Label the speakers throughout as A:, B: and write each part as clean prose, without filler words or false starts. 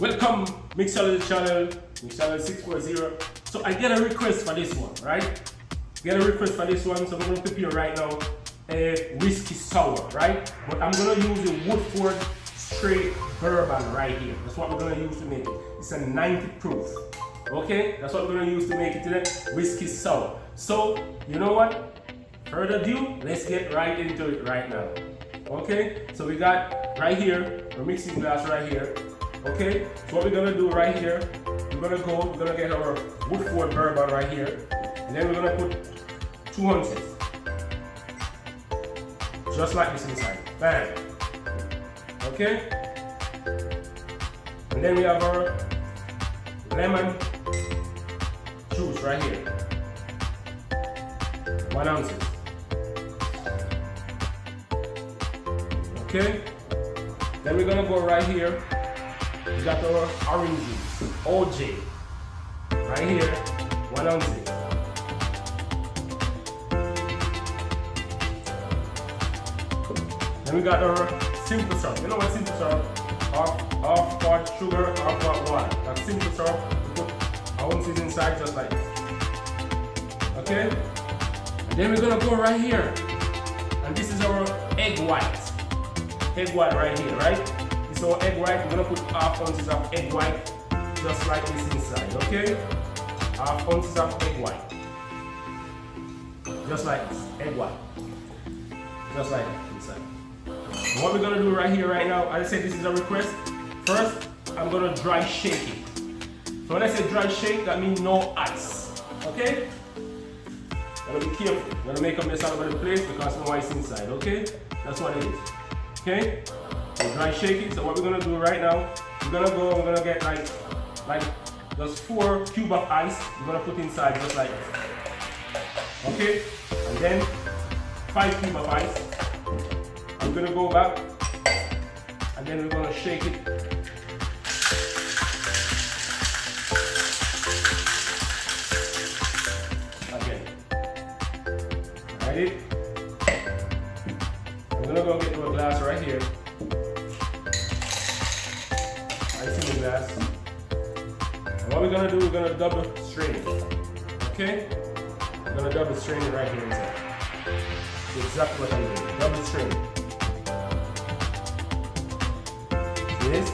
A: Welcome, Mixology channel, Mixology 640. So I get a request for this one, right? Get a request for this one, so I'm going to prepare right now a Whisky Sour, right? But I'm going to use a Woodford straight bourbon right here. That's what we're going to use to make it. It's a 90 proof. Okay, that's what we're going to use to make it today, Whisky Sour. So, you know what? Further ado, let's get right into it right now. Okay, so we got right here, our mixing glass right here. Okay, so what we're gonna do right here, we're gonna get our Woodford bourbon right here, and then we're gonna put 2 ounces, just like this inside. Bam. Okay, and then we have our lemon juice right here, 1 ounce. Okay, then we're gonna go right here. We got our orange juice, OJ, right here, 1 ounce. Then we got our simple syrup. You know what simple syrup? Half part sugar, half part water. That's simple syrup. We put ounces inside just like this. Okay? And then we're gonna go right here. And this is our egg white. Egg white right here, right? So egg white, we're gonna put half ounces of egg white, just like this inside, okay? Half ounces of egg white, just like this, egg white, just like that inside. And what we're gonna do right here, right now, as I said, this is a request. First, I'm gonna dry shake it. So when I say dry shake, that means no ice, okay? Gotta be careful. I'm gonna make a mess all over the place because no ice inside, okay? That's what it is, okay? So dry shake it. So what we're gonna do right now, we're gonna get like just 4 cubes of ice. We're gonna put inside just like this. Okay? And then 5 cubes of ice. I'm gonna go back and then we're gonna shake it. Again. Ready? I'm gonna go get to a glass right here. In the glass. And what we're gonna do, we're gonna double strain it. Okay? We're gonna double strain it right here inside. That's exactly what I'm doing. Double strain it. See this?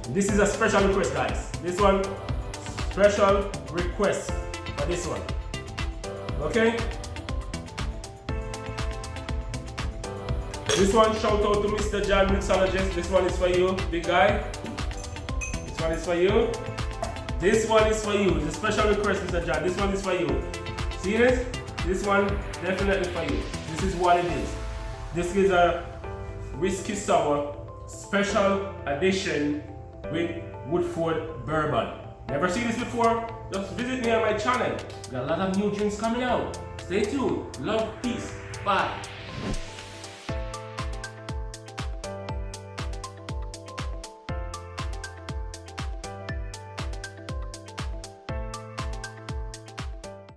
A: This is a special request, guys. This one, special request for this one. Okay? This one, shout out to Mr. John Mixologist. This one is for you, big guy. This one is for you. This one is for you. It's a special request, Mr. John. This one is for you. See this? This one definitely for you. This is what it is. This is a Whisky Sour special edition with Woodford bourbon. Never seen this before? Just visit me on my channel. Got a lot of new drinks coming out. Stay tuned. Love, peace. Bye.